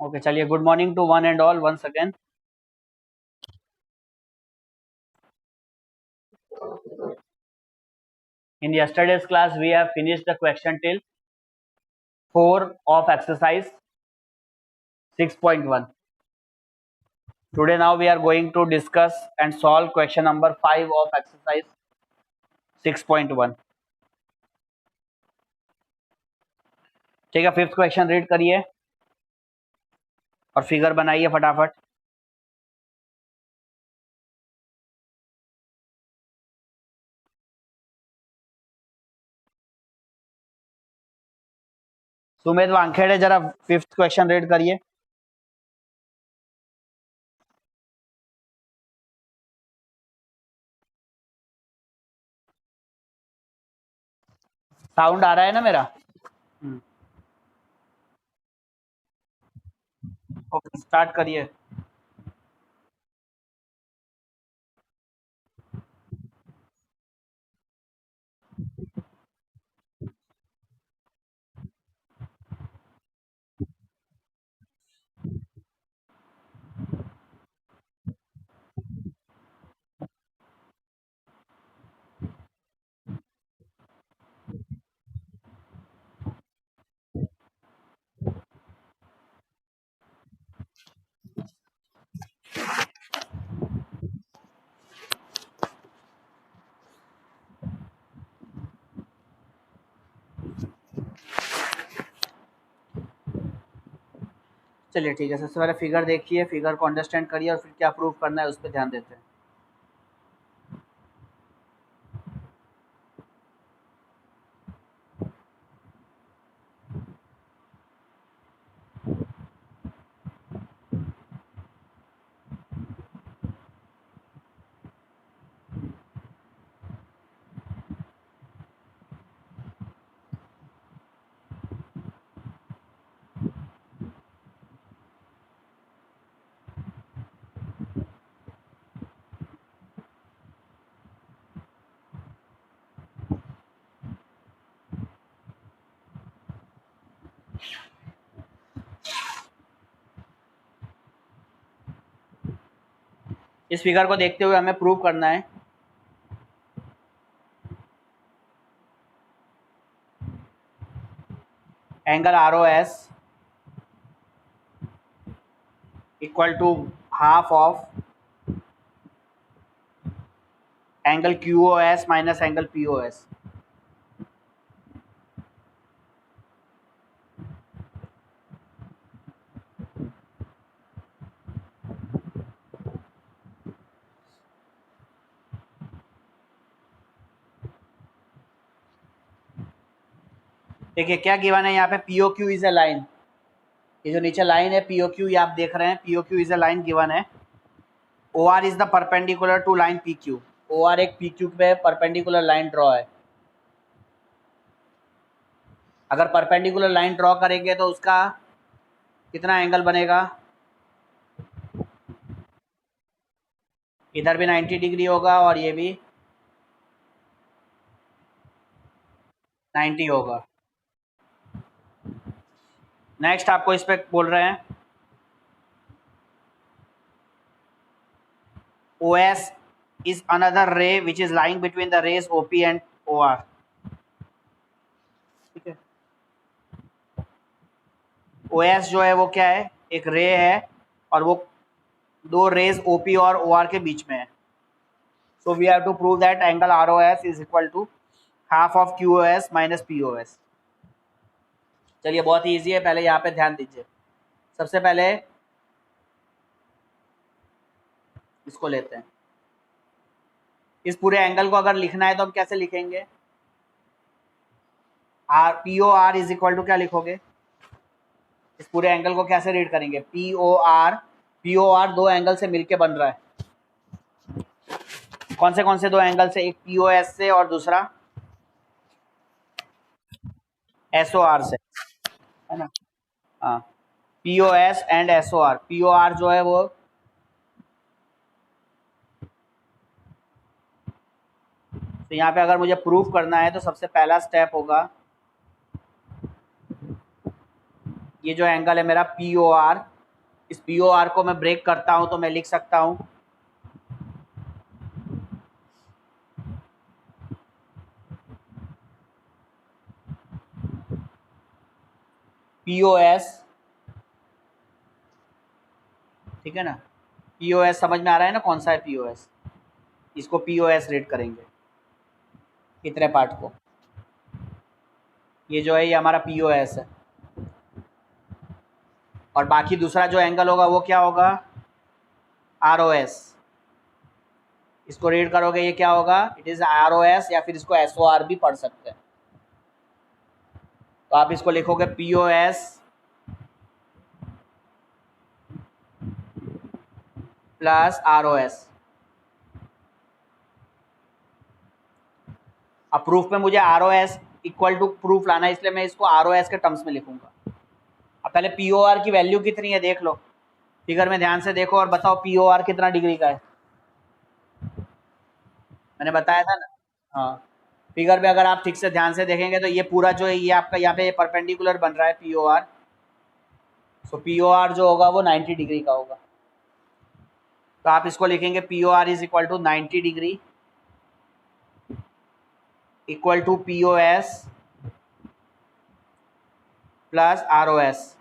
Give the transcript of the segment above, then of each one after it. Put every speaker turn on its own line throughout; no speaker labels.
Okay चलिए, good morning to one and all once again. In yesterday's class, we have finished the question till 4 of exercise 6.1. Today now we are going to discuss and solve question number 5 of exercise 6.1. ठीक है, fifth question read करिए और figure बनाइए फटाफट। सुमेध वानखेड़े जरा fifth question read करिए। Sound आ रहा है ना मेरा? ओके, स्टार्ट करिए। चलिए ठीक है, सबसे पहले फिगर देखिए, फिगर को अंडरस्टैंड करिए और फिर क्या प्रूव करना है उस पर ध्यान देते हैं। इस फिगर को देखते हुए हमें प्रूव करना है angle ROS equal to half of angle QoS minus angle POS। देखिए क्या गिवन है यहाँ पे, POQ इज ए लाइन। ये जो नीचे लाइन है POQ, ये आप देख रहे हैं, POQ is a line given है। OR is the perpendicular to line PQ। OR एक PQ पे परपेंडिकुलर लाइन ड्रॉ है। अगर परपेंडिकुलर लाइन ड्रॉ करेंगे तो उसका कितना एंगल बनेगा? इधर भी 90 डिग्री होगा और ये भी 90 होगा। नेक्स्ट आपको इस पे बोल रहे हैं OS is another ray which is lying between the rays OP and OR। ठीक है, OS जो है वो क्या है, एक रे है और वो दो रेज OP और OR के बीच में है। So we have to prove that angle ROS is equal to half of QoS minus POS। चलिए बहुत ही ईजी है, पहले यहाँ पे ध्यान दीजिए। सबसे पहले इसको लेते हैं, इस पूरे एंगल को अगर लिखना है तो हम कैसे लिखेंगे? POR इज इक्वल टू क्या लिखोगे? इस पूरे एंगल को कैसे रीड करेंगे? POR दो एंगल से मिलके बन रहा है। कौन से दो एंगल से? एक POS से और दूसरा SOR से, है ना? हाँ, POS एंड SOR। POR जो है वो तो यहाँ पे अगर मुझे प्रूफ करना है तो सबसे पहला स्टेप होगा ये जो एंगल है मेरा पी ओ आर, इस पी ओ आर को मैं ब्रेक करता हूं तो मैं लिख सकता हूं पी ओ एस, ठीक है ना। पी ओ एस समझ में आ रहा है ना, कौन सा है पी ओ एस, इसको पी ओ एस रेट करेंगे कितने पार्ट को। ये जो है ये हमारा पी ओ एस है, और बाकी दूसरा जो एंगल होगा वो क्या होगा, आर ओ एस। इसको रीड करोगे ये क्या होगा, it is R O S, या फिर इसको एस ओ आर भी पढ़ सकते हैं। तो आप इसको लिखोगे P O S plus R O S. अब प्रूफ में मुझे R O S equal to proof लाना है, इसलिए मैं इसको आर ओ एस के टर्म्स में लिखूंगा। अब पहले पी ओ आर की वैल्यू कितनी है देख लो, फिगर में ध्यान से देखो और बताओ पी ओ आर कितना डिग्री का है। मैंने बताया था ना, हाँ। फिगर में अगर आप ठीक से ध्यान से देखेंगे तो ये पूरा जो है ये आपका यहाँ पे परपेंडिकुलर बन रहा है P O are. So P O are जो होगा वो 90 डिग्री का होगा। तो आप इसको लिखेंगे P O R is equal to 90 degree equal to P O S plus R O S.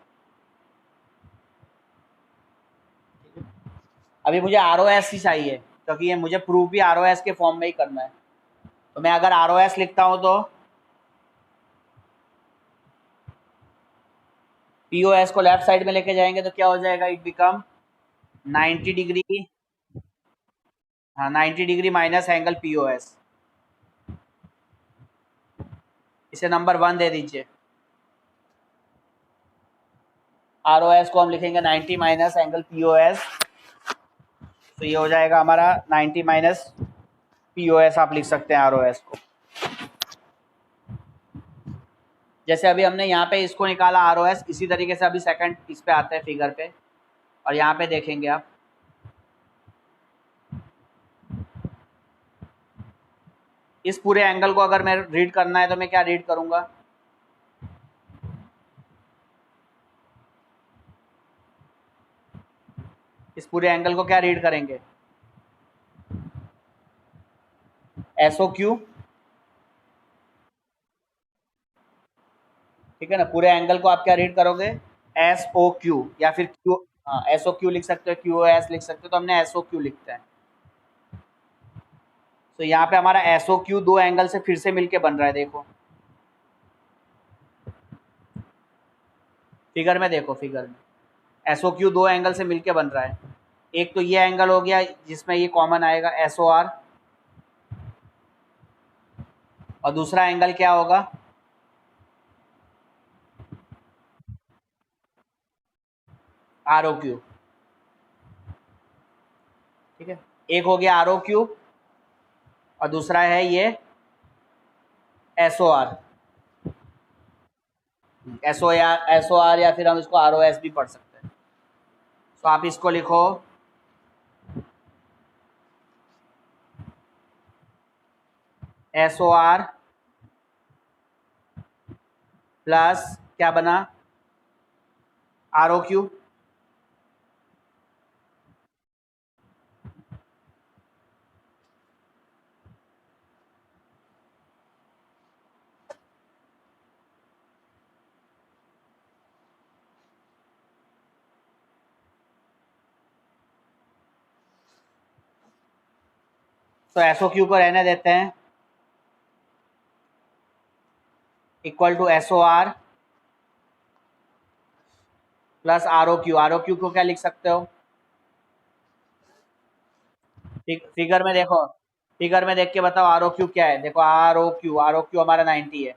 अभी मुझे आर ओ एस ही चाहिए, क्योंकि ये मुझे प्रूफ भी आर ओ एस के फॉर्म में ही करना है। तो मैं अगर आर ओ एस लिखता हूँ तो पी ओ एस को लेफ्ट साइड में लेके जाएंगे तो क्या हो जाएगा, इट बिकम 90 डिग्री, हाँ 90 degree minus angle P O S. इसे नंबर 1 दे दीजिए। आर ओ एस को हम लिखेंगे 90 minus angle P O S, तो ये हो जाएगा हमारा 90 माइनस पी ओ एस, आप लिख सकते हैं आर ओ एस को। जैसे अभी हमने यहाँ पे इसको निकाला आर ओ एस, इसी तरीके से अभी सेकंड इस पे आते हैं फिगर पे, और यहाँ पे देखेंगे आप इस पूरे एंगल को अगर मैं रीड करना है तो मैं क्या रीड करूँगा, इस पूरे एंगल को क्या रीड करेंगे, एस ओ क्यू, ठीक है ना। पूरे एंगल को आप क्या रीड करोगे, एस ओ क्यू, या फिर क्यू, हाँ एस ओ क्यू लिख सकते हो, क्यू ओ एस लिख सकते हो, तो हमने एस ओ क्यू लिखते हैं। तो यहाँ पे हमारा एस ओ क्यू दो एंगल से फिर से मिलके बन रहा है, देखो फिगर में, देखो फिगर में एस ओ क्यू दो एंगल से मिलके बन रहा है। एक तो ये एंगल हो गया जिसमें ये कॉमन आएगा एस ओ आर, और दूसरा एंगल क्या होगा, आर ओ क्यू, ठीक है। एक हो गया आर ओ क्यू और दूसरा है ये S O R, S O R या फिर हम इसको आर ओ एस भी पढ़ सकते हैं। तो आप इसको लिखो एस ओ आर प्लस क्या बना, आर ओ क्यू, तो एस ओ क्यू को रहने देते हैं, equal to S O R plus R O Q. R O Q को क्या लिख सकते हो, फिगर में देखो, फिगर में देख के बताओ आर ओ क्यू क्या है। देखो आर ओ क्यू हमारा 90 है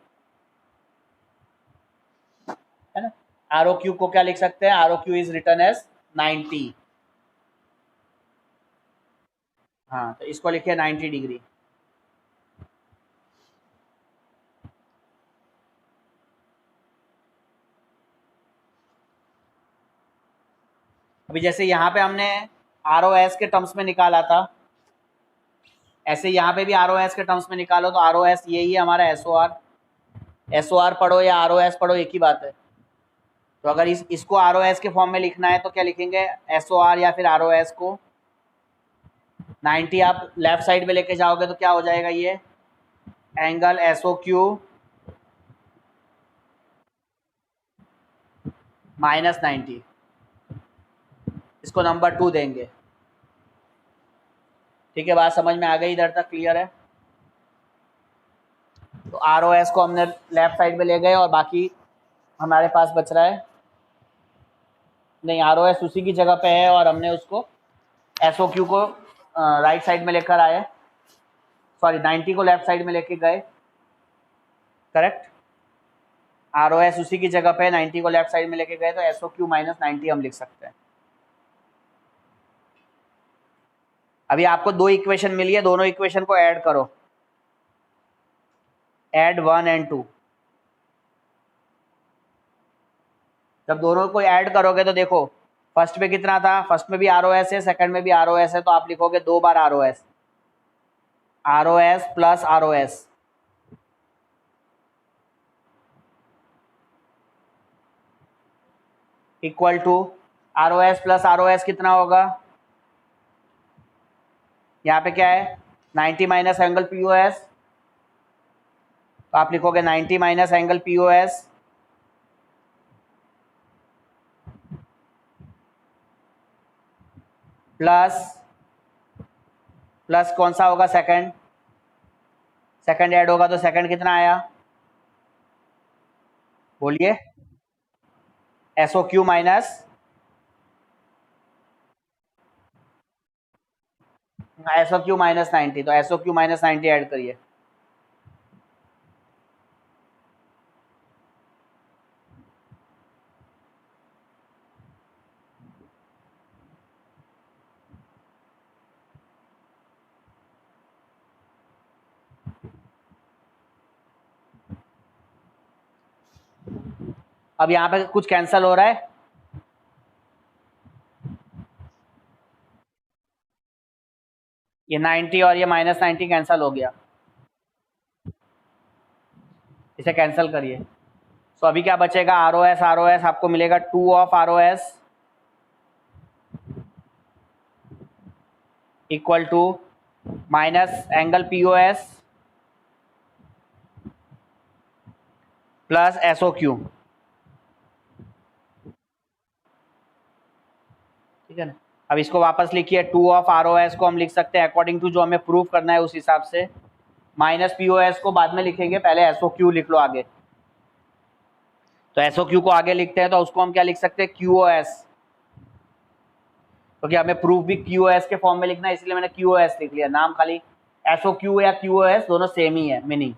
ना। आर ओ क्यू को क्या लिख सकते हैं, R O Q is written as 90, हाँ तो इसको लिखिए 90 डिग्री। अभी जैसे यहाँ पे हमने आर ओ एस के टर्म्स में निकाला था, ऐसे यहाँ पे भी आर ओ एस के टर्म्स में निकालो, तो आर ओ एस यही है हमारा S O R. S O R पढ़ो या आर ओ एस पढ़ो एक ही बात है। तो अगर इसको आर ओ एस के फॉर्म में लिखना है तो क्या लिखेंगे, एस ओ आर या फिर आर ओ एस को 90 आप लेफ्ट साइड में लेके जाओगे तो क्या हो जाएगा, ये angle S O Q minus 90, इसको नंबर 2 देंगे। ठीक है, बात समझ में आ गई, इधर तक क्लियर है। तो आर ओ एस को हमने लेफ्ट साइड में ले गए और बाकी हमारे पास बच रहा है, नहीं आर ओ एस उसी की जगह पे है और हमने उसको एस ओ क्यू को राइट साइड में लेकर आए, सॉरी 90 को लेफ्ट साइड में लेके गए, करेक्ट। आर ओ एस उसी की जगह पे 90 को लेफ्ट साइड में लेके गए तो एस ओ क्यू माइनस 90 हम लिख सकते हैं। अभी आपको दो इक्वेशन मिली है, दोनों इक्वेशन को ऐड करो, ऐड 1 एंड 2। जब दोनों को ऐड करोगे तो देखो फर्स्ट में कितना था, फर्स्ट में भी आर ओ एस है, सेकंड में भी आर ओ एस है, तो आप लिखोगे 2 बार R O S plus R O S equal to R O S plus R O S कितना होगा, यहाँ पे क्या है 90 minus angle P O S, तो आप लिखोगे 90 minus angle P O S plus plus कौन सा होगा, सेकंड, सेकंड ऐड होगा तो सेकंड कितना आया, बोलिए, S O Q minus S O Q minus 90, तो S O Q minus 90 add करिए। अब यहाँ पे कुछ कैंसिल हो रहा है, ये 90 और ये माइनस 90 कैंसिल हो गया, इसे कैंसिल करिए। तो अभी क्या बचेगा, आर ओ एस आपको मिलेगा 2 of R O S equal to minus angle P O S plus S O Q, ठीक है ना। अब इसको वापस लिखिए, 2 ऑफ आर ओ एस को हम लिख सकते हैं अकॉर्डिंग टू जो हमें प्रूव करना है उस हिसाब से, माइनस पी ओ एस को बाद में लिखेंगे, पहले एस ओ क्यू लिख लो आगे। तो एस ओ क्यू को आगे लिखते हैं तो उसको हम क्या लिख सकते हैं, क्यू ओ एस, क्योंकि हमें प्रूफ भी क्यू ओ एस के फॉर्म में लिखना है, इसलिए मैंने क्यू ओ एस लिख लिया, नाम खाली एस ओ क्यू या क्यू ओ एस दोनों सेम ही है मीनिंग।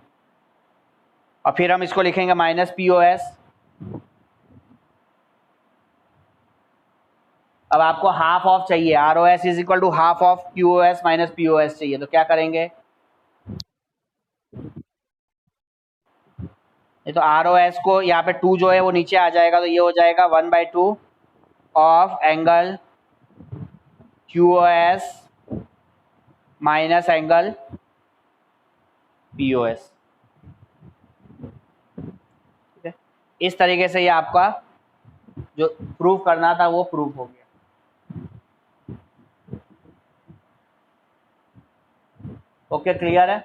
और फिर हम इसको लिखेंगे माइनस पी ओ एस। अब आपको हाफ ऑफ चाहिए, R O S is equal to half of Q O S minus P O S चाहिए, तो क्या करेंगे, ये तो आर ओ एस को यहाँ पे 2 जो है वो नीचे आ जाएगा, तो ये हो जाएगा 1/2 of angle Q O S minus angle P O S. ठीक है, इस तरीके से ये आपका जो प्रूफ करना था वो प्रूफ हो गया। ओके, क्लियर है।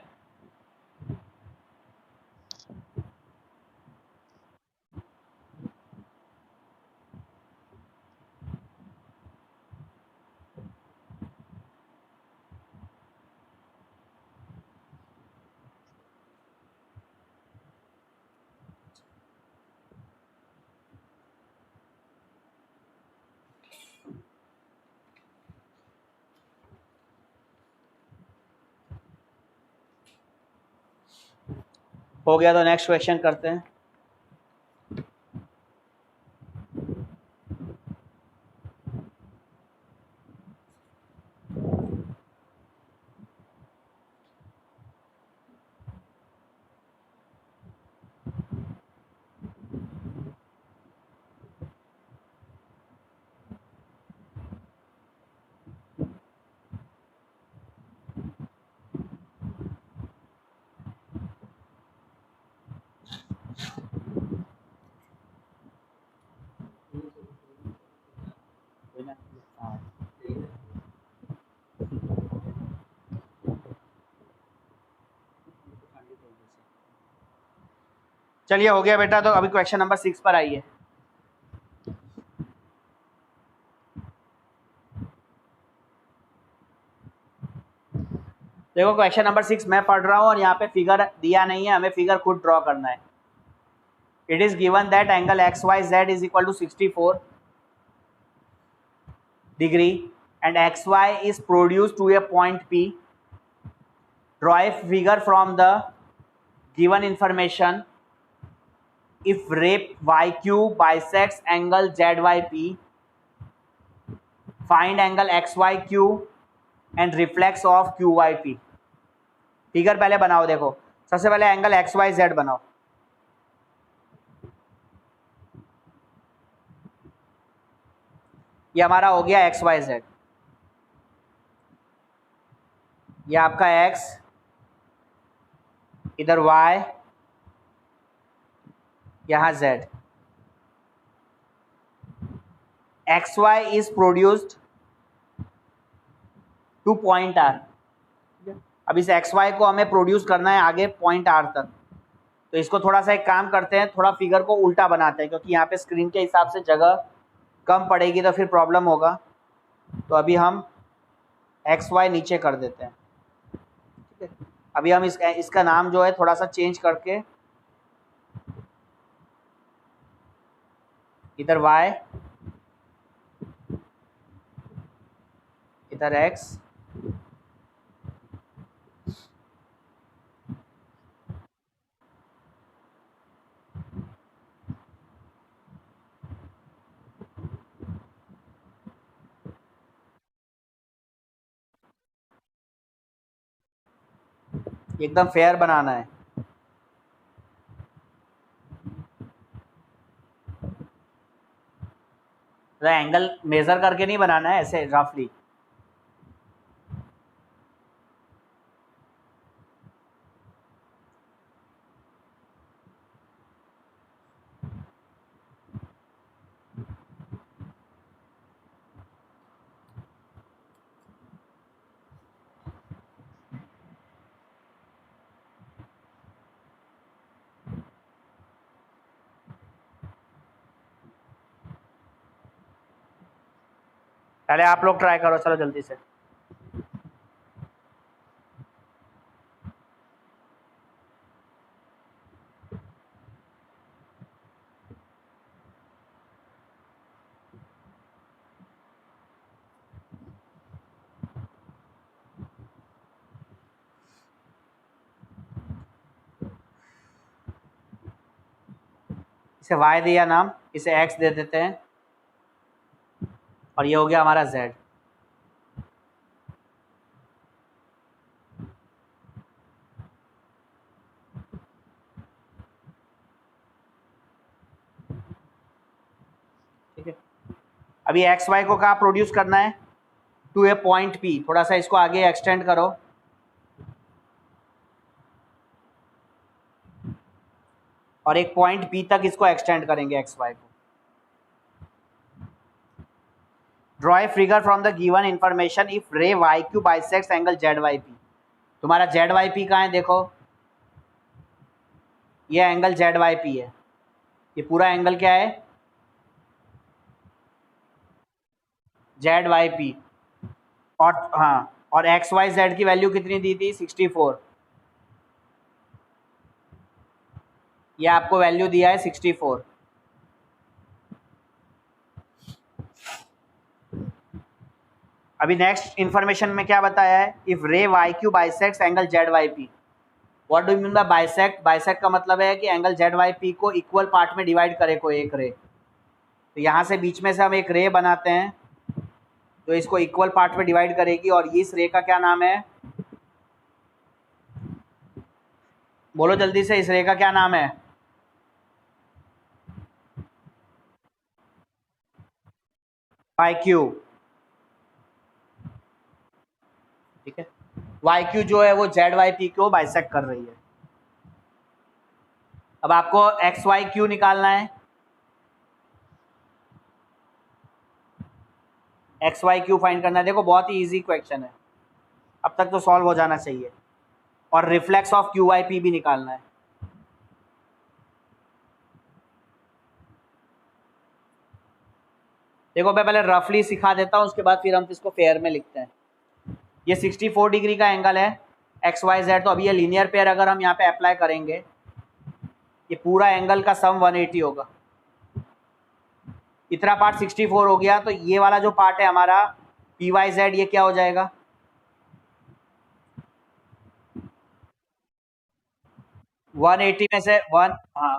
हो गया तो नेक्स्ट क्वेश्चन करते हैं। चलिए हो गया बेटा, तो अभी क्वेश्चन नंबर 6 पर आइए। देखो क्वेश्चन नंबर 6 मैं पढ़ रहा हूँ और यहाँ पे फिगर दिया नहीं है, हमें फिगर खुद ड्रॉ करना है। It is given that angle X Y Z is equal to 64 degree and xy is produced to a point P. Draw a figure from the given information. If ray YQ bisects angle ZYP, find angle XYQ and reflex of QYP. Figure पहले बनाओ। देखो सबसे पहले angle XYZ बनाओ। ये हमारा हो गया XYZ, ये आपका X, इधर Y, यहाँ Z। XY is produced to point R। अब इस XY को हमें प्रोड्यूस करना है आगे पॉइंट R तक। तो इसको थोड़ा सा एक काम करते हैं, थोड़ा फिगर को उल्टा बनाते हैं, क्योंकि यहाँ पे स्क्रीन के हिसाब से जगह कम पड़ेगी तो फिर प्रॉब्लम होगा। तो अभी हम XY नीचे कर देते हैं, ठीक है। अभी हम इसका नाम जो है थोड़ा सा चेंज करके इधर Y, इधर X, एकदम फेयर बनाना है। एंगल मेजर करके नहीं बनाना है, ऐसे रफली। पहले आप लोग ट्राई करो, चलो जल्दी से। इसे Y दिया नाम, इसे X दे देते हैं और ये हो गया हमारा Z। ठीक है, अभी XY को कहाँ प्रोड्यूस करना है? To a point P। थोड़ा सा इसको आगे एक्सटेंड करो और एक पॉइंट P तक इसको एक्सटेंड करेंगे XY को। Draw a figure from the given information if रे YQ बाइसेक्ट्स एंगल ZYP। तुम्हारा ZYP कहाँ है? देखो ये एंगल ZYP है, ये पूरा एंगल क्या है? ZYP। और हाँ, और XYZ की वैल्यू कितनी दी थी? 64। ये आपको वैल्यू दिया है 64। अभी नेक्स्ट इंफॉर्मेशन में क्या बताया है? इफ रे YQ bisects angle ZYP। What do you mean by bisect? Bisect का मतलब है कि एंगल ZYP को इक्वल पार्ट में डिवाइड करे कोई एक रे। तो यहाँ से बीच में से हम एक रे बनाते हैं तो इसको इक्वल पार्ट में डिवाइड करेगी, और इस रे का क्या नाम है? बोलो जल्दी से, इस रे का क्या नाम है? YQ। ठीक है, YQ जो है वो ZYP को बाइसेक्ट कर रही है। अब आपको XYQ निकालना है। XYQ फाइंड करना है। देखो बहुत ही इजी क्वेश्चन है, अब तक तो सॉल्व हो जाना चाहिए। और रिफ्लेक्स ऑफ QYP भी निकालना है। देखो मैं पहले रफली सिखा देता हूँ, उसके बाद फिर हम इसको फेयर में लिखते हैं। ये 64 डिग्री का एंगल है एक्स वाई जेड। तो अभी ये लीनियर पेयर अगर हम यहाँ पे अप्लाई करेंगे, ये पूरा एंगल का सम 180 होगा। इतना पार्ट 64 हो गया, तो ये वाला जो पार्ट है हमारा पी वाई जेड, ये क्या हो जाएगा? 180 में से वन, हाँ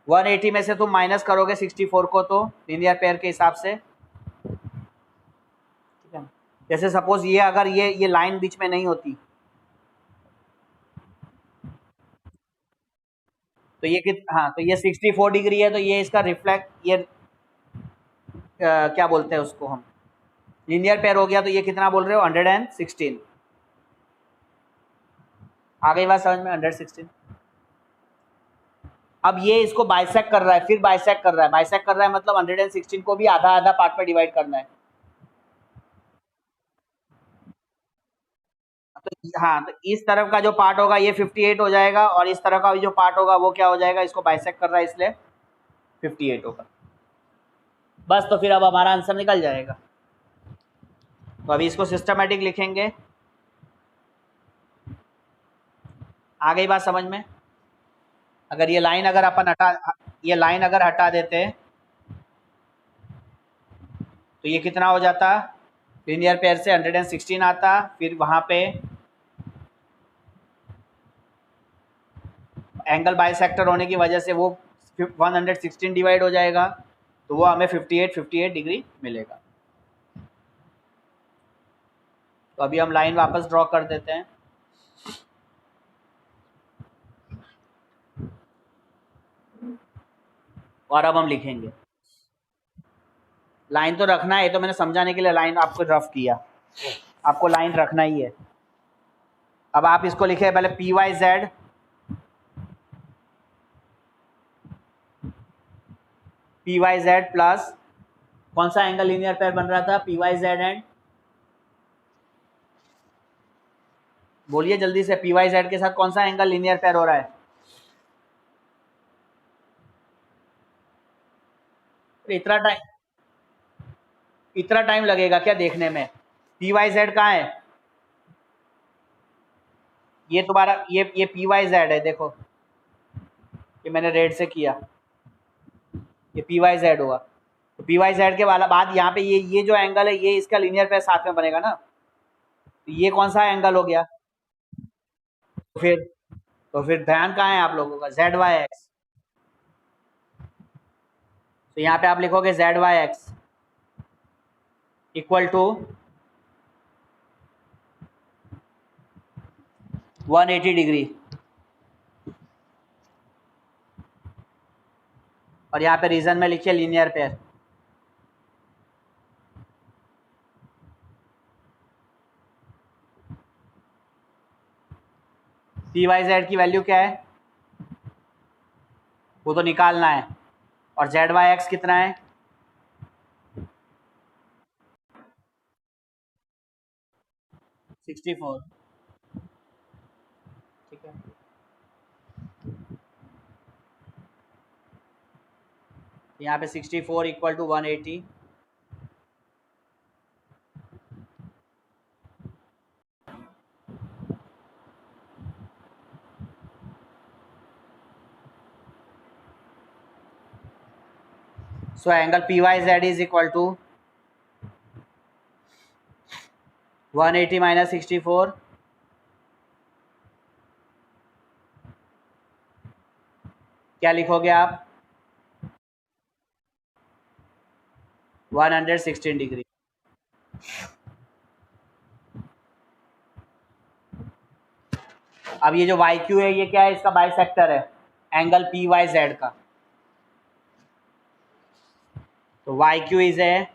180 में से तुम माइनस करोगे 64 को, तो लीनियर पेयर के हिसाब से, ठीक है। जैसे सपोज ये अगर ये लाइन बीच में नहीं होती, तो ये हाँ तो ये 64 डिग्री है, तो ये इसका रिफ्लेक्ट, ये क्या बोलते हैं उसको हम, लीनियर पेयर हो गया। तो ये कितना बोल रहे हो? 116। आ गई बात समझ में? 116। अब ये इसको बाइसेक्ट कर रहा है, फिर बाइसेक्ट कर रहा है। बाइसेक्ट कर रहा है मतलब 116 को भी आधा आधा पार्ट में डिवाइड करना है। तो हाँ, तो इस तरफ का जो पार्ट होगा ये 58 हो जाएगा, और इस तरफ का भी जो पार्ट होगा वो क्या हो जाएगा? इसको बाइसेक्ट कर रहा है इसलिए 58 होगा। बस, तो फिर अब हमारा आंसर निकल जाएगा। तो अभी इसको सिस्टमेटिक लिखेंगे। आ गई बात समझ में? अगर ये लाइन अगर अपन हटा, ये लाइन अगर हटा देते तो ये कितना हो जाता? लीनियर पेयर से 116 आता, फिर वहां पे एंगल बाइसेक्टर होने की वजह से वो 116 डिवाइड हो जाएगा, तो वो हमें 58 डिग्री मिलेगा। तो अभी हम लाइन वापस ड्रॉ कर देते हैं। और अब हम लिखेंगे। लाइन तो रखना है, तो मैंने समझाने के लिए लाइन आपको रफ किया, आपको लाइन रखना ही है। अब आप इसको लिखे पहले P Y Z, P Y Z plus कौन सा एंगल लीनियर पेयर बन रहा था? पी वाई जेड एंड, बोलिए जल्दी से, पी वाई जेड के साथ कौन सा एंगल लीनियर पेयर हो रहा है? इतना टाइम लगेगा क्या देखने में? पी वाई जेड कहाँ है? ये तुम्हारा ये पी वाई जेड है, देखो ये मैंने रेड से किया, ये पी वाई जेड होगा। तो पी वाई जेड के वाला बाद यहाँ पे ये जो एंगल है, ये इसका लीनियर पेयर साथ में बनेगा ना। तो ये कौन सा एंगल हो गया? तो फिर ध्यान कहाँ है आप लोगों का? Z Y X. तो यहाँ पे आप लिखोगे Z Y X equal to 180 degree, और यहाँ पे रीजन में लिखिए linear pair. P Y Z की वैल्यू क्या है वो तो निकालना है, और जेड वाई एक्स कितना है? 64, ठीक है। यहाँ पे 64 equal to 180, so angle P Y Z is equal to 180 minus 64, क्या लिखोगे आप? 116 डिग्री। अब ये जो वाई क्यू है, ये क्या है? इसका बाइसेक्टर है एंगल पी वाई जेड का। तो Y Q is a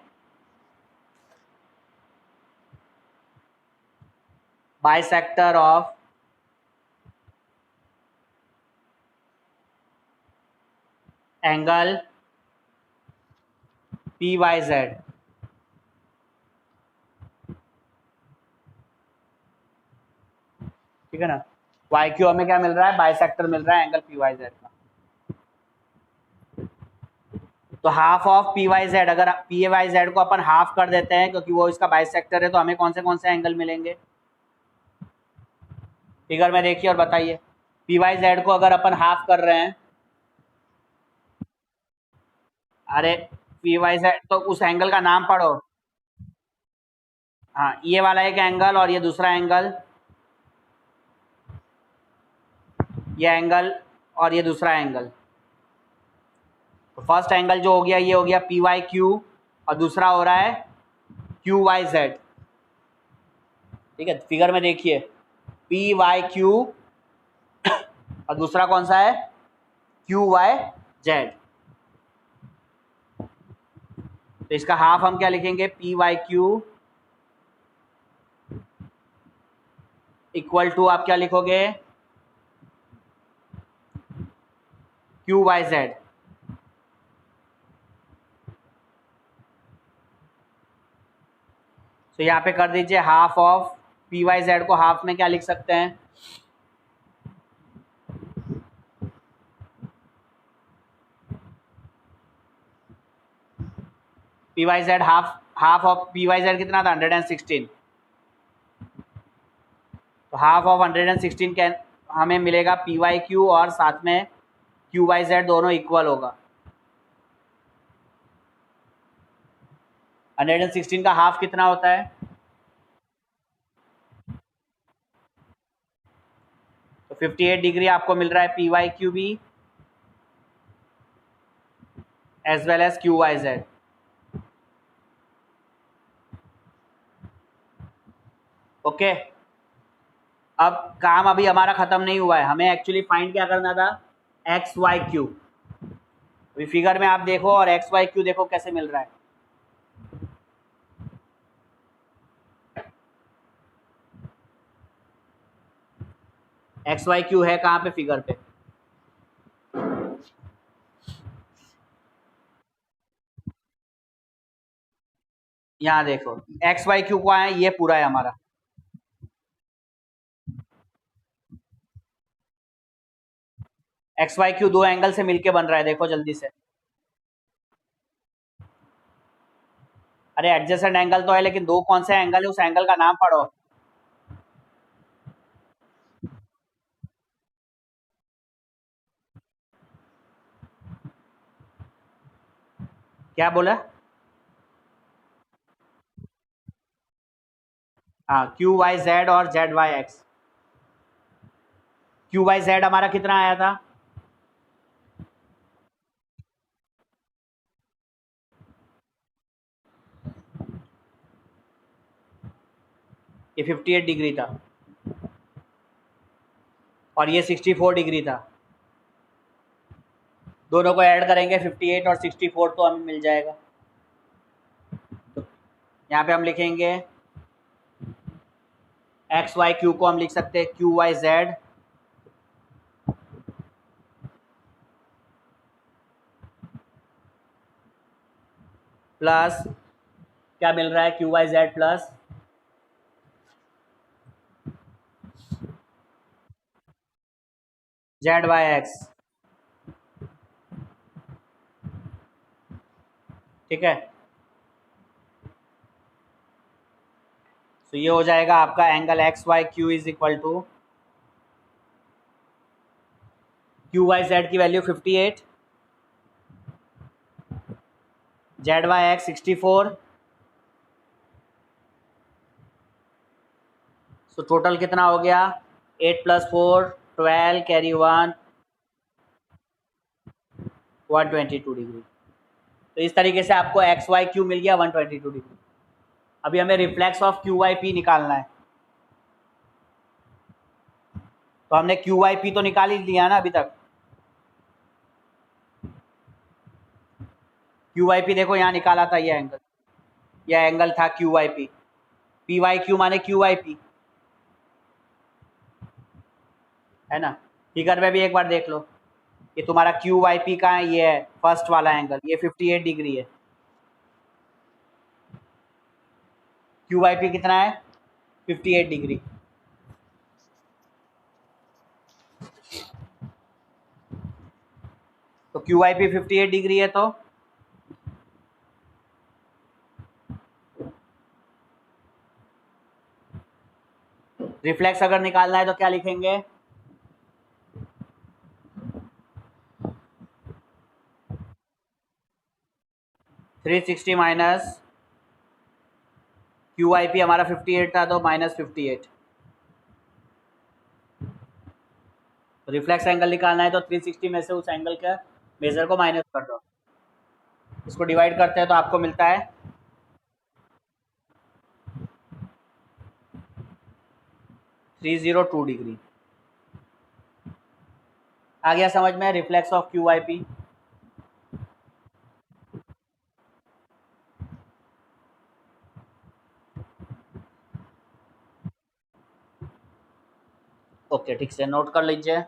bisector of angle P Y Z. ठीक है ना? वाई क्यू हमें क्या मिल रहा है? बाइसेक्टर मिल रहा है एंगल पी वाई जेड का। तो half of P Y Z, अगर पी वाई जेड को अपन हाफ कर देते हैं क्योंकि वो इसका बाइसेक्टर है, तो हमें कौन से एंगल मिलेंगे? फिगर में देखिए और बताइए। पी वाई जेड को अगर अपन हाफ कर रहे हैं, अरे पी वाई जेड तो उस एंगल का नाम पढ़ो। हाँ, ये वाला एक एंगल और ये दूसरा एंगल, ये एंगल और ये दूसरा एंगल। तो फर्स्ट एंगल जो हो गया ये हो गया पी वाई क्यू, और दूसरा हो रहा है क्यू वाई जेड। ठीक है, फिगर में देखिए पी वाई क्यू और दूसरा कौन सा है? Q Y Z. तो इसका हाफ हम क्या लिखेंगे? P Y Q equal to, आप क्या लिखोगे? Q Y Z. तो यहाँ पे कर दीजिए half of P Y Z को हाफ में क्या लिख सकते हैं? P Y Z half of P Y Z कितना था? 116। तो हाफ ऑफ 116 के हमें मिलेगा पी वाई क्यू, और साथ में क्यू वाई जेड दोनों इक्वल होगा। 116 का हाफ कितना होता है? तो 58 डिग्री आपको मिल रहा है पी वाई क्यू भी as well as Q Y Z. Okay, अब काम अभी हमारा खत्म नहीं हुआ है, हमें एक्चुअली फाइंड क्या करना था? X Y Q. अभी फिगर में आप देखो और एक्स वाई क्यू देखो कैसे मिल रहा है। एक्स वाई क्यू है कहाँ पे? फिगर पे। यहाँ देखो एक्स वाई क्यू को आए, ये पूरा है हमारा। एक्स वाई क्यू दो एंगल से मिलके बन रहा है, देखो जल्दी से। अरे एडजेसेंट एंगल तो है, लेकिन दो कौन से एंगल है, उस एंगल का नाम पढ़ो। क्या बोला? हाँ, क्यू वाई जेड और Z Y X. Q Y Z हमारा कितना आया था? ये 58 डिग्री था और ये 64 डिग्री था। दोनों को ऐड करेंगे 58 और 64 तो हमें मिल जाएगा। तो यहाँ पे हम लिखेंगे एक्स वाई क्यू को हम लिख सकते हैं क्यू वाई जेड प्लस, क्या मिल रहा है? Q Y Z plus Z Y X. ठीक है, तो ये हो जाएगा आपका angle X Y Q is equal to Q Y Z की वैल्यू 58, जेड वाई एक्स 64। तो टोटल कितना हो गया? 8 + 4 12 कैरी 1 122 डिग्री। तो इस तरीके से आपको एक्स वाई क्यू मिल गया 122 डिग्री। अभी हमें reflex of Q Y P निकालना है। तो हमने क्यू वाई पी तो निकाल ही लिया ना अभी तक। क्यू वाई पी देखो यहाँ निकाला था, ये एंगल, यह एंगल था Q Y P. P Y Q माने क्यू वाई पी, है ना? फिगर में भी एक बार देख लो, ये तुम्हारा क्यू वाई पी का है, ये है फर्स्ट वाला एंगल, ये 58 डिग्री है। क्यू वाई पी कितना है? 58 डिग्री। तो क्यू वाई पी 58 डिग्री है, तो रिफ्लेक्स अगर निकालना है तो क्या लिखेंगे? -360 माइनस QIP हमारा 58 था तो -58। रिफ्लेक्स एंगल निकालना है तो 360 में से उस एंगल के मेजर को माइनस कर दो, इसको डिवाइड करते हैं तो आपको मिलता है 302 डिग्री। आ गया समझ में? Reflex of QIP। ओके, ठीक से नोट कर लीजिए।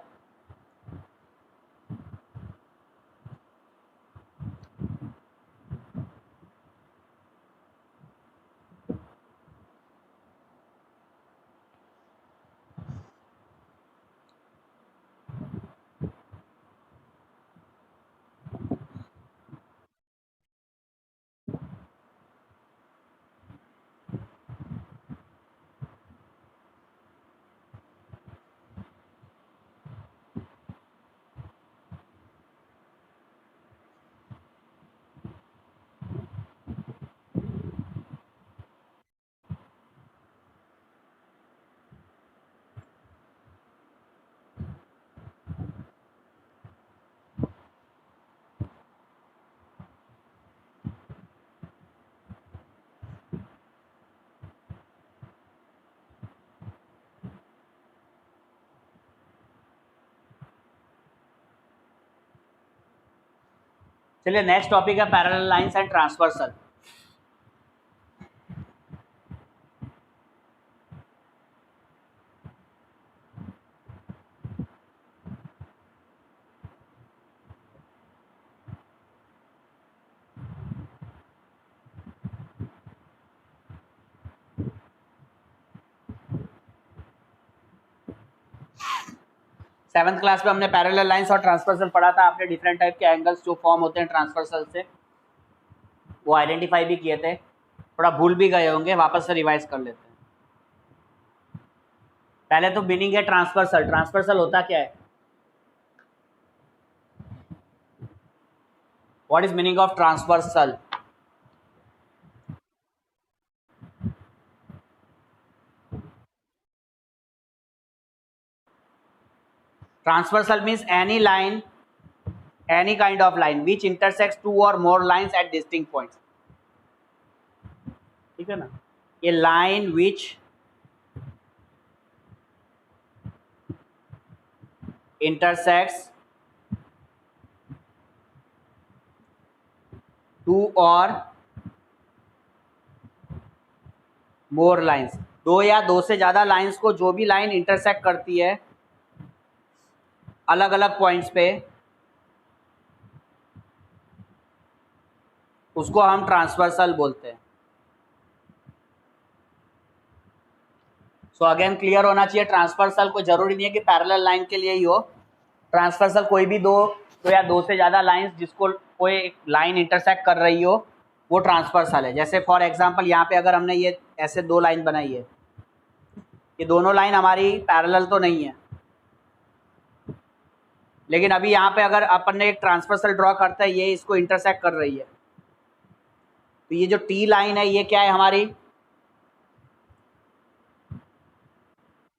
चलिए नेक्स्ट टॉपिक है parallel lines and transversal. Seventh class में हमने पैरेलल लाइंस और ट्रांसवर्सल पढ़ा था। आपने डिफरेंट टाइप के एंगल्स जो फॉर्म होते हैं ट्रांसवर्सल से वो आइडेंटिफाई भी किए थे। थोड़ा भूल भी गए होंगे, वापस से रिवाइज कर लेते हैं। पहले तो मीनिंग है ट्रांसवर्सल। ट्रांसवर्सल होता क्या है? What is meaning of transversal? Transversal means any line, any kind of line which intersects two or more lines at distinct points. ठीक है ना? A line which intersects two or more lines, दो या दो से ज्यादा लाइंस को जो भी लाइन इंटरसेक्ट करती है अलग अलग पॉइंट्स पे, उसको हम ट्रांसवर्सल बोलते हैं। सो अगेन क्लियर होना चाहिए, ट्रांसवर्सल को जरूरी नहीं है कि पैरेलल लाइन के लिए ही हो। ट्रांसवर्सल कोई भी दो या दो से ज़्यादा लाइंस जिसको कोई एक लाइन इंटरसेक्ट कर रही हो वो ट्रांसवर्सल है। जैसे फॉर एग्जांपल यहाँ पे अगर हमने ये ऐसे दो लाइन बनाई है, ये दोनों लाइन हमारी पैरेलल तो नहीं है, लेकिन अभी यहाँ पे अगर अपन ने एक ट्रांसवर्सल ड्रॉ करता है, ये इसको इंटरसेक्ट कर रही है, तो ये जो टी लाइन है ये क्या है? हमारी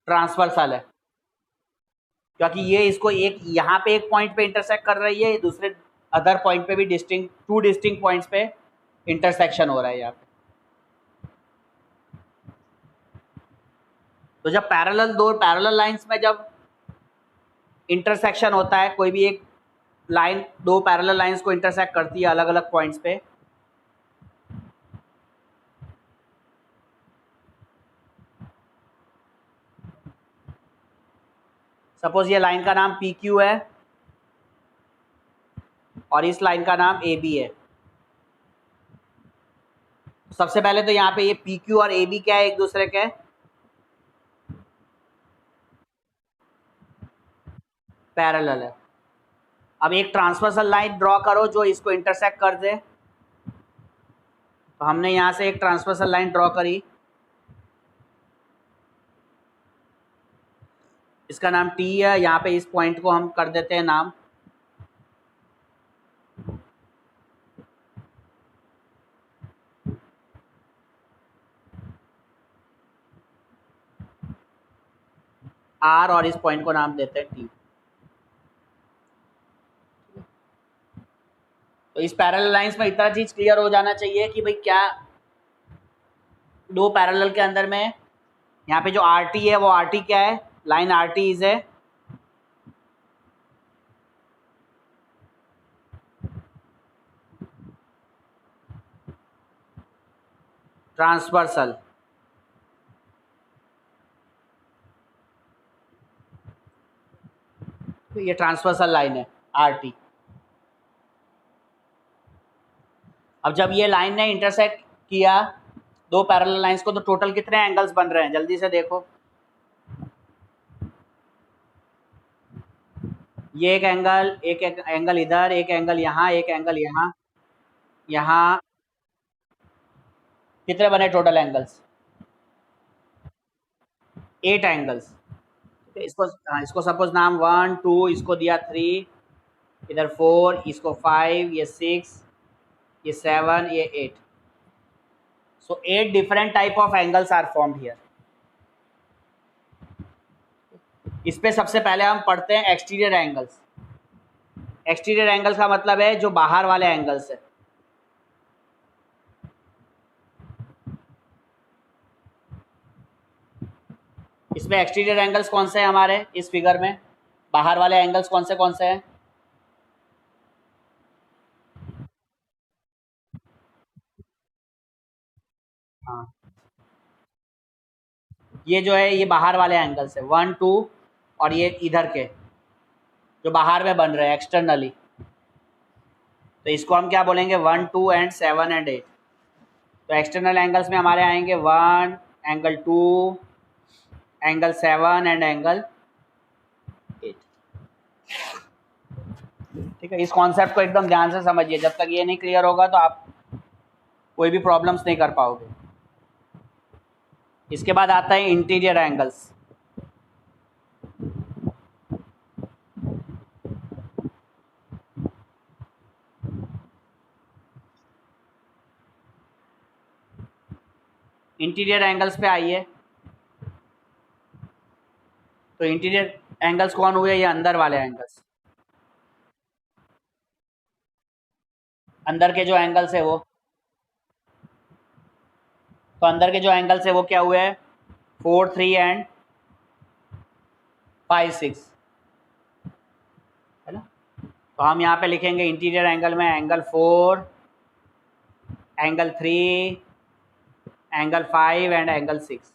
ट्रांसवर्सल है, क्योंकि ये इसको एक यहाँ पे एक पॉइंट पे इंटरसेक्ट कर रही है, दूसरे अदर पॉइंट पे भी टू डिस्टिंक्ट पॉइंट्स पे इंटरसेक्शन हो रहा है यहाँ पे। तो जब दो पैरेलल लाइंस में जब इंटरसेक्शन होता है, कोई भी एक लाइन दो पैरेलल लाइंस को इंटरसेक्ट करती है अलग अलग पॉइंट्स पे, सपोज ये लाइन का नाम PQ है और इस लाइन का नाम AB है। सबसे पहले तो यहाँ पे ये PQ और AB क्या है? एक दूसरे के पैरेलल है। अब एक ट्रांसवर्सल लाइन ड्रॉ करो जो इसको इंटरसेक्ट कर दे। तो हमने यहाँ से एक ट्रांसवर्सल लाइन ड्रॉ करी, इसका नाम T है, यहाँ पे इस पॉइंट को हम कर देते हैं नाम R और इस पॉइंट को नाम देते हैं T। तो इस पैरेलल लाइंस में इतना चीज क्लियर हो जाना चाहिए कि भाई क्या दो पैरेलल के अंदर में यहाँ पे जो RT है वो RT क्या है, लाइन RT इज है ट्रांसवर्सल, तो ये ट्रांसवर्सल लाइन है RT। अब जब ये लाइन ने इंटरसेक्ट किया दो पैरेलल लाइंस को तो टोटल कितने एंगल्स बन रहे हैं, जल्दी से देखो। ये एक एंगल, एक एंगल इधर, एक एंगल यहाँ, एक एंगल यहाँ, यहाँ कितने बने टोटल एंगल्स? 8 एंगल्स। इसको इसको सपोज नाम 1 2, इसको दिया 3, इधर 4, इसको 5, ये 6, ये 7, ये 8। So 8 different type of angles are formed here. इस पे सबसे पहले हम पढ़ते हैं एक्सटीरियर एंगल्स। एक्सटीरियर एंगल्स का मतलब है जो बाहर वाले एंगल्स है। इसमें एक्सटीरियर एंगल्स कौन से हैं हमारे इस फिगर में, बाहर वाले एंगल्स कौन से हैं? हाँ, ये जो है ये बाहर वाले एंगल्स है 1 2, और ये इधर के जो बाहर में बन रहे हैं एक्सटर्नली, तो इसको हम क्या बोलेंगे 1 2 एंड 7 एंड 8। तो एक्सटर्नल एंगल्स में हमारे आएंगे 1, एंगल 2, एंगल 7 एंड एंगल 8। ठीक है, इस कॉन्सेप्ट को एकदम ध्यान से समझिए, जब तक ये नहीं क्लियर होगा तो आप कोई भी प्रॉब्लम्स नहीं कर पाओगे। इसके बाद आता है इंटीरियर एंगल्स। इंटीरियर एंगल्स पे आइए। तो इंटीरियर एंगल्स कौन हुए? ये अंदर वाले एंगल्स, अंदर के जो एंगल्स है वो, तो अंदर के जो एंगल्स है वो क्या हुए हैं 4 3 एंड 5 6, है ना। तो हम यहाँ पे लिखेंगे इंटीरियर एंगल में angle 4, angle 3, angle 5 and angle 6।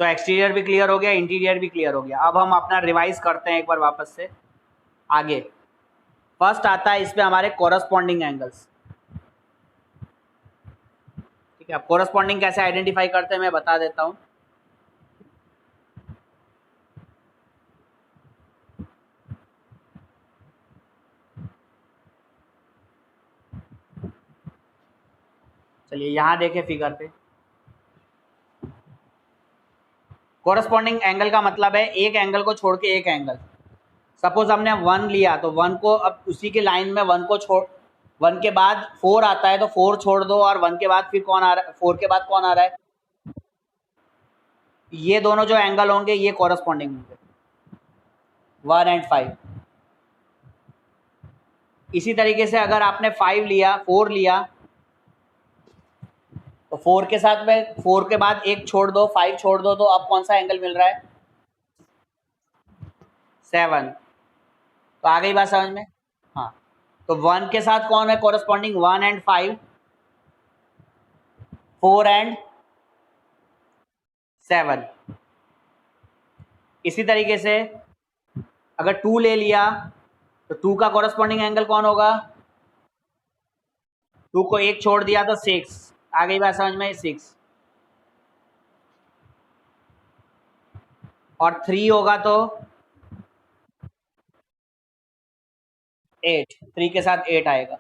So exterior भी क्लियर हो गया, इंटीरियर भी क्लियर हो गया। अब हम अपना रिवाइज करते हैं एक बार वापस से आगे। फर्स्ट आता है इसमें हमारे कोरस्पॉन्डिंग एंगल्स। ठीक है, अब कोरस्पॉन्डिंग कैसे आइडेंटिफाई करते हैं मैं बता देता हूँ। चलिए यहाँ देखें फिगर पे, कोरस्पॉन्डिंग एंगल का मतलब है एक एंगल को छोड़ के एक एंगल। सपोज हमने 1 लिया तो 1 को अब उसी के लाइन में 1 को छोड़, 1 के बाद 4 आता है तो 4 छोड़ दो, और 1 के बाद फिर कौन आ रहा है, 4 के बाद कौन आ रहा है, ये दोनों जो एंगल होंगे ये कोरस्पॉन्डिंग होंगे 1 एंड 5। इसी तरीके से अगर आपने 5 लिया, 4 लिया, तो 4 के साथ में 4 के बाद एक छोड़ दो, 5 छोड़ दो, तो अब कौन सा एंगल मिल रहा है 7। तो आ गई बात समझ में। हाँ, तो 1 के साथ कौन है कोरस्पॉन्डिंग 1 एंड 5, 4 एंड 7। इसी तरीके से अगर 2 ले लिया तो 2 का कोरस्पॉन्डिंग एंगल कौन होगा, 2 को एक छोड़ दिया तो 6। आ गई बात समझ में, 6। और 3 होगा तो 8, 3 के साथ 8 आएगा।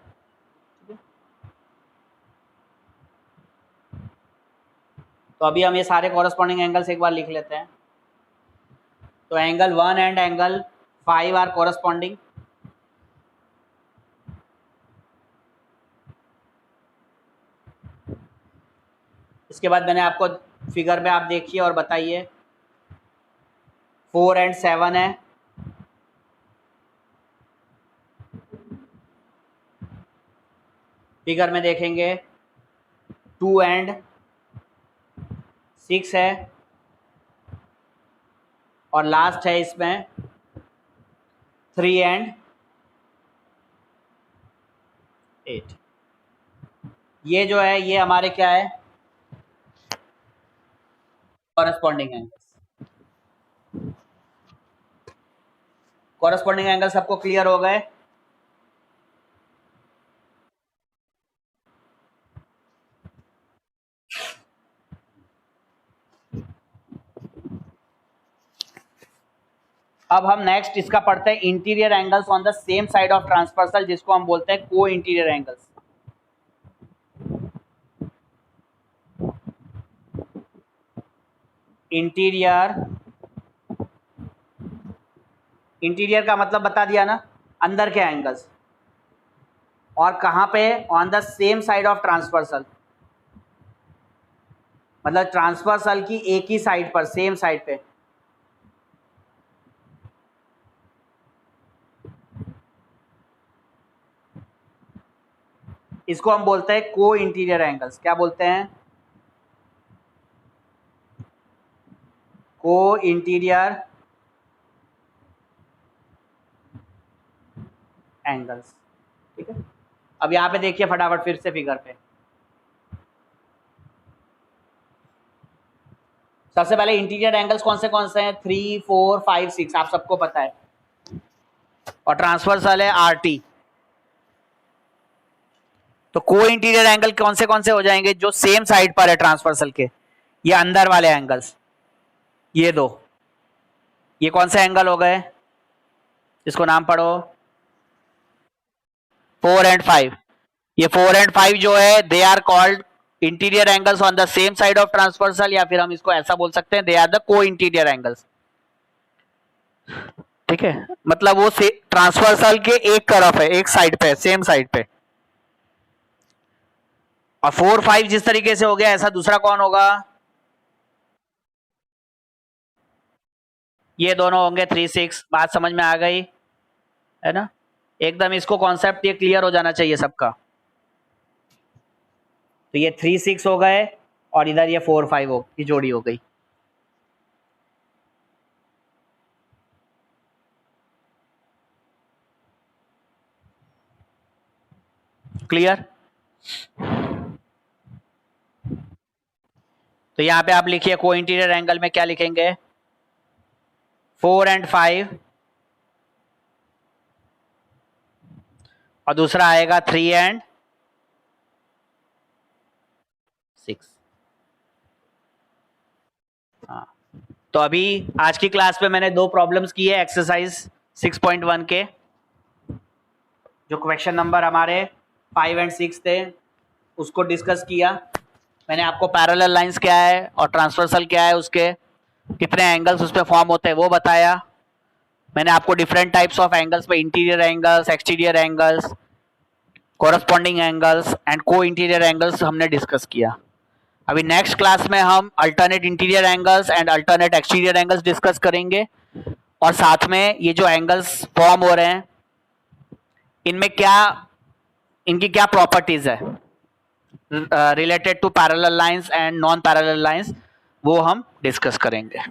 तो अभी हम ये सारे कॉरस्पॉन्डिंग एंगल्स एक बार लिख लेते हैं। तो angle 1 and angle 5 are corresponding. इसके बाद मैंने आपको फिगर में आप देखिए और बताइए 4 एंड 7 है। फिगर में देखेंगे 2 एंड 6 है और लास्ट है इसमें 3 एंड 8। ये जो है ये हमारे क्या है, कॉरस्पॉन्डिंग एंगल्स। कॉरस्पॉन्डिंग एंगल सबको क्लियर हो गए? अब हम नेक्स्ट इसका पढ़ते हैं interior angles on the same side of transversal, जिसको हम बोलते हैं को इंटीरियर एंगल्स। इंटीरियर का मतलब बता दिया ना, अंदर के एंगल्स। और कहाँ पे? On the same side of transversal, मतलब ट्रांसवर्सल की एक ही साइड पर, सेम साइड पे। इसको हम बोलते हैं को इंटीरियर एंगल्स। क्या बोलते हैं? को इंटीरियर एंगल्स। ठीक है, अब यहां पे देखिए फटाफट फिर से फिगर पे। सबसे पहले इंटीरियर एंगल्स कौन से हैं? 3, 4, 5, 6 आप सबको पता है। और ट्रांसवर्सल है RT। तो को इंटीरियर एंगल कौन से हो जाएंगे? जो सेम साइड पर है ट्रांसवर्सल के, ये अंदर वाले एंगल्स, ये दो। ये कौन से एंगल हो गए? इसको नाम पढ़ो 4 एंड 5। ये 4 एंड 5 जो है they are called interior angles on the same side of transversal, या फिर हम इसको ऐसा बोल सकते हैं they are the co-interior angles. ठीक है, मतलब वो ट्रांसवर्सल के एक तरफ है, एक साइड पे, सेम साइड पे। और 4, 5 जिस तरीके से हो गया, ऐसा दूसरा कौन होगा? ये दोनों होंगे 3, 6। बात समझ में आ गई है ना? एकदम इसको कॉन्सेप्ट ये क्लियर हो जाना चाहिए सबका। तो ये 3, 6 हो गए और इधर ये 4, 5 हो, की जोड़ी हो गई। क्लियर? तो यहां पे आप लिखिए को इंटीरियर एंगल में क्या लिखेंगे? 4 एंड 5 और दूसरा आएगा 3 एंड 6। हाँ, तो अभी आज की क्लास में मैंने 2 प्रॉब्लम्स की है एक्सरसाइज 6.1 के। जो क्वेश्चन नंबर हमारे 5 एंड 6 थे उसको डिस्कस किया। मैंने आपको पैरेलल लाइंस क्या है और ट्रांसवर्सल क्या है, उसके कितने एंगल्स उस पर फॉर्म होते हैं वो बताया। मैंने आपको डिफरेंट टाइप्स ऑफ एंगल्स पे, interior angles, exterior angles, corresponding angles and को इंटीरियर एंगल्स हमने डिस्कस किया। अभी नेक्स्ट क्लास में हम alternate interior angles and alternate exterior angles discuss करेंगे, और साथ में ये जो एंगल्स फॉर्म हो रहे हैं इनमें क्या, इनकी क्या प्रॉपर्टीज है related to parallel lines and non parallel lines, वो हम डिस्कस करेंगे।